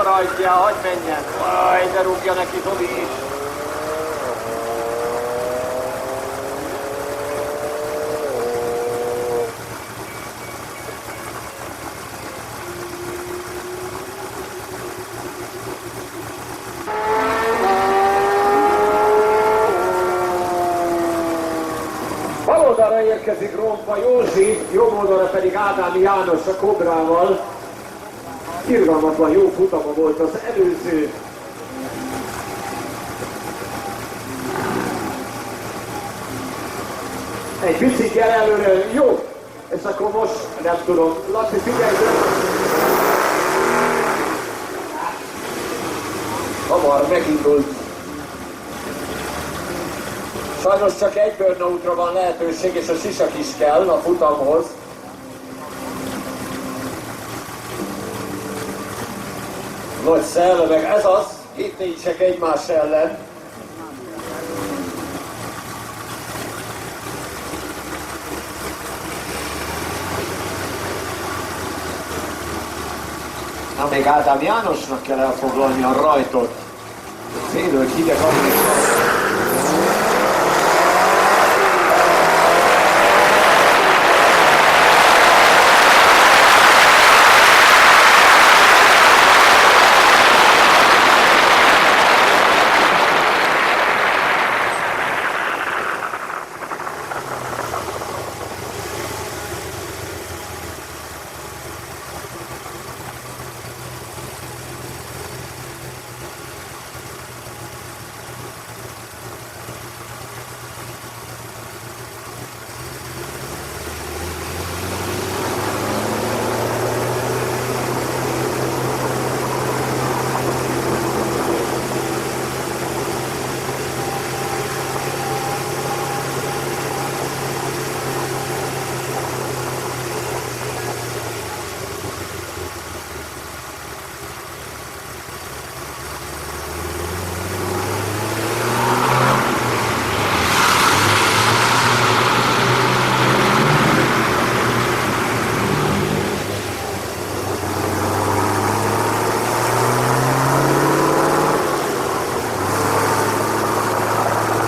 rajtja, hagyd menjen. Vaj, de rúgja neki Tobi is. Bal oldalra érkezik Rompa Józsi, jobb oldalra pedig Ádámi János a Kobrával. Irgalmatlan jó futama volt az előző. Egy picikkel előre, jó! És akkor most nem tudom, Laci, figyelj! Hamar megindult. Sajnos csak egy burnoutra van lehetőség, és a sisak is kell a futamhoz. Nagy szellemek, ez az, itt nincsek egymás ellen. Na, még Ádám Jánosnak kell elfoglalni a rajtot. Félő hideg,